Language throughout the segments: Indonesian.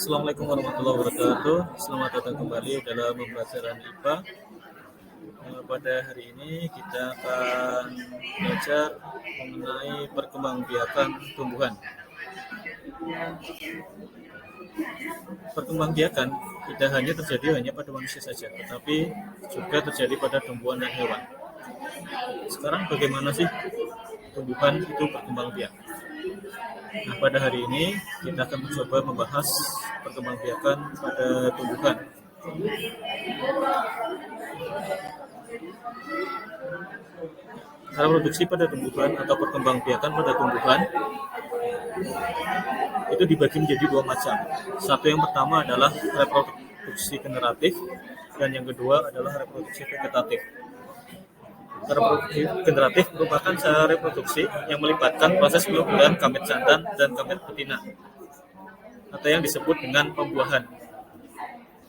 Assalamualaikum warahmatullahi wabarakatuh. Selamat datang kembali dalam pembelajaran IPA. Pada hari ini kita akan belajar mengenai perkembangbiakan tumbuhan. Perkembangbiakan tidak hanya terjadi pada manusia saja, tetapi juga terjadi pada tumbuhan dan hewan. Sekarang bagaimana sih tumbuhan itu berkembang biak? Nah, pada hari ini kita akan mencoba membahas perkembangbiakan pada tumbuhan. Reproduksi pada tumbuhan atau perkembangbiakan pada tumbuhan itu dibagi menjadi dua macam. Satu yang pertama adalah reproduksi generatif dan yang kedua adalah reproduksi vegetatif. Reproduksi generatif merupakan cara reproduksi yang melibatkan proses penyuburan gamet jantan dan gamet betina atau yang disebut dengan pembuahan.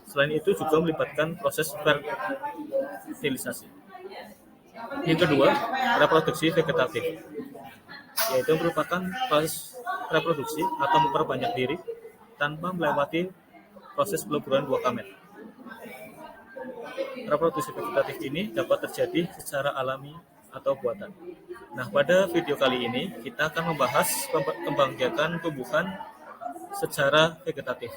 Selain itu juga melibatkan proses fertilisasi. Yang kedua, reproduksi vegetatif, yaitu merupakan proses reproduksi atau memperbanyak diri tanpa melewati proses peleburan buah gamet. Reproduksi vegetatif ini dapat terjadi secara alami atau buatan. Nah, pada video kali ini kita akan membahas perkembangbiakan tumbuhan secara vegetatif.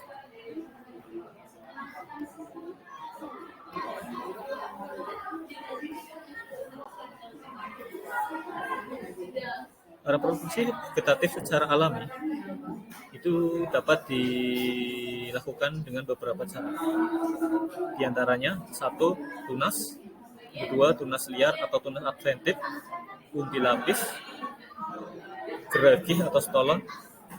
Reproduksi vegetatif secara alami itu dapat dilakukan dengan beberapa cara. Di antaranya, satu, tunas, kedua, tunas liar atau tunas adventif, umbi lapis, geragi atau stolon,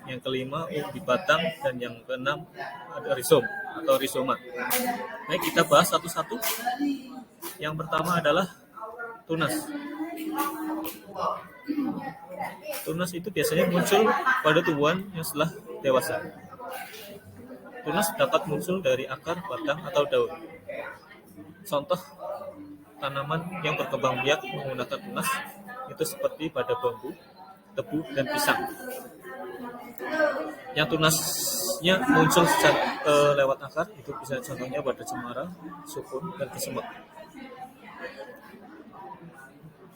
yang kelima umbi batang, dan yang keenam ada rizom atau rizoma. Baik, kita bahas satu-satu. Yang pertama adalah tunas. Tunas itu biasanya muncul pada tumbuhan yang setelah dewasa. Tunas dapat muncul dari akar, batang, atau daun. Contoh tanaman yang berkembang biak menggunakan tunas itu seperti pada bambu, tebu, dan pisang. Yang tunasnya muncul lewat akar itu bisa contohnya pada cemara, sukun, dan kesemek.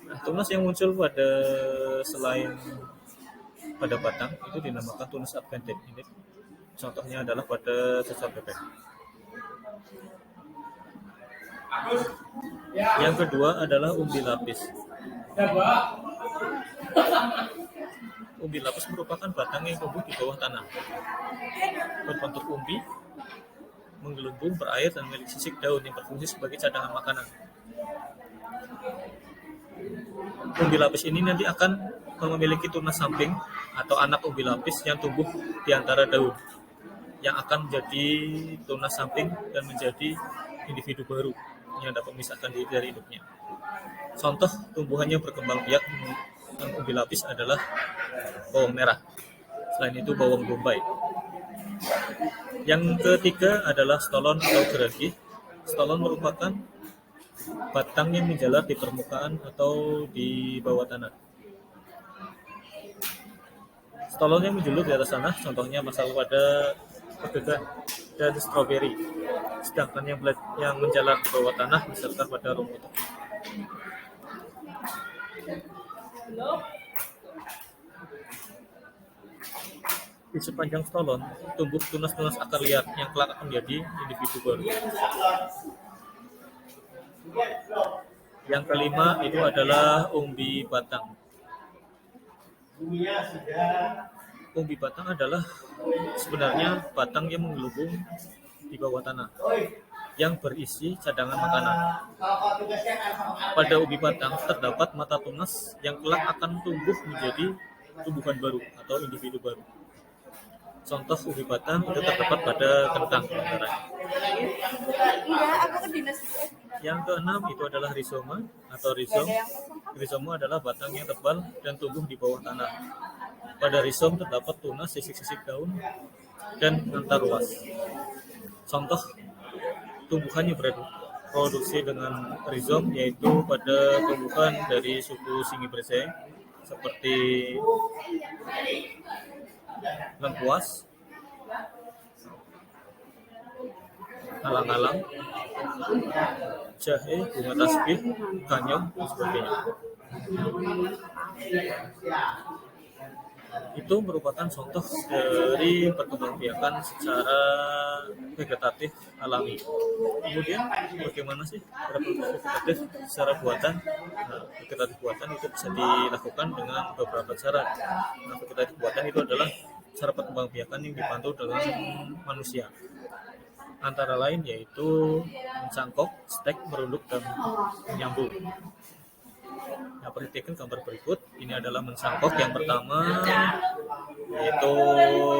Nah, tunas yang muncul pada selain pada batang itu dinamakan tunas adventif. Ini contohnya adalah pada cacar bebek. Yang kedua adalah umbi lapis. Umbi lapis merupakan batang yang tumbuh di bawah tanah, berbentuk umbi, menggelembung, berair, dan memiliki sisik daun yang berfungsi sebagai cadangan makanan. Umbi lapis ini nanti akan memiliki tunas samping atau anak umbi lapis yang tumbuh di antara daun, yang akan menjadi tunas samping dan menjadi individu baru yang dapat memisahkan diri dari induknya. Contoh tumbuhannya berkembang biak umbi lapis adalah bawang merah. Selain itu bawang bombay. Yang ketiga adalah stolon atau geragi. Stolon merupakan batang yang menjalar di permukaan atau di bawah tanah. Stolon yang menjulur di atas tanah, contohnya masalah pada pedegan dan stroberi. Sedangkan yang menjalar di bawah tanah misalkan pada rumput. Di sepanjang stolon tumbuh tunas-tunas akar liar yang kelak akan menjadi individu baru. Yang kelima itu adalah umbi batang. Umbi batang adalah sebenarnya batang yang menggelembung di bawah tanah yang berisi cadangan makanan. Pada umbi batang terdapat mata tunas yang kelak akan tumbuh menjadi tumbuhan baru atau individu baru. Contoh umbi batang itu terdapat pada kentang antaranya. Yang keenam itu adalah rizoma atau rizom. Rizoma adalah batang yang tebal dan tumbuh di bawah tanah. Pada rizom terdapat tunas, sisik-sisik daun, dan antar ruas. Contoh tumbuhan yang berproduksi dengan rizom yaitu pada tumbuhan dari suku Singiberzae seperti lengkuas, alang-alang, jahe, bunga tasbih, ganyong, dan sebagainya. Itu merupakan contoh dari perkembangbiakan secara vegetatif alami. Kemudian bagaimana sih reproduksi vegetatif secara buatan? Nah, vegetatif buatan itu bisa dilakukan dengan beberapa cara. Nah, vegetatif buatan itu adalah cara perkembangbiakan yang dipantau dengan manusia. Antara lain yaitu mencangkok, stek, merunduk, dan menyambung. Nah, perhatikan gambar berikut. Ini adalah mencangkok yang pertama, yaitu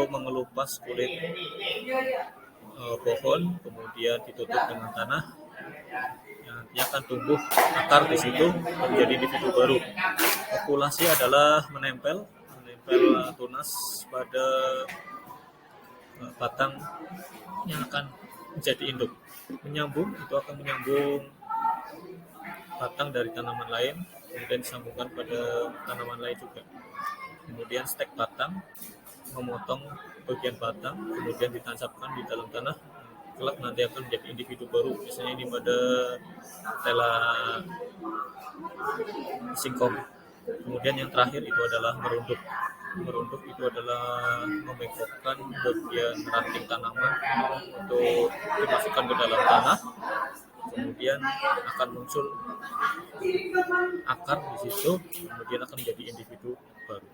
mengelupas kulit pohon, kemudian ditutup dengan tanah. Nanti akan tumbuh akar di situ menjadi individu baru. Populasi adalah menempel tunas pada batang yang akan menjadi induk. Menyambung itu akan menyambung batang dari tanaman lain, kemudian disambungkan pada tanaman lain juga. Kemudian stek batang, memotong bagian batang, kemudian ditancapkan di dalam tanah. Kelak nanti akan menjadi individu baru. Biasanya ini pada tela singkong. Kemudian yang terakhir itu adalah merunduk. Merunduk itu adalah membengkokkan bagian ranting tanaman untuk dimasukkan ke dalam tanah. Kemudian akan muncul akar di situ, kemudian akan menjadi individu baru.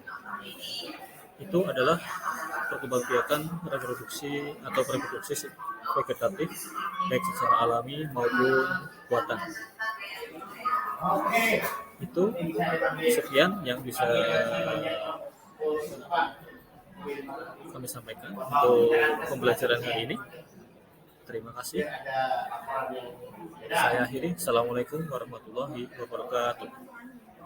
Itu adalah perkembangbiakan reproduksi atau reproduksi vegetatif baik secara alami maupun buatan. Itu sekian yang bisa kami sampaikan untuk pembelajaran hari ini. Terima kasih. Saya akhiri. Assalamualaikum warahmatullahi wabarakatuh.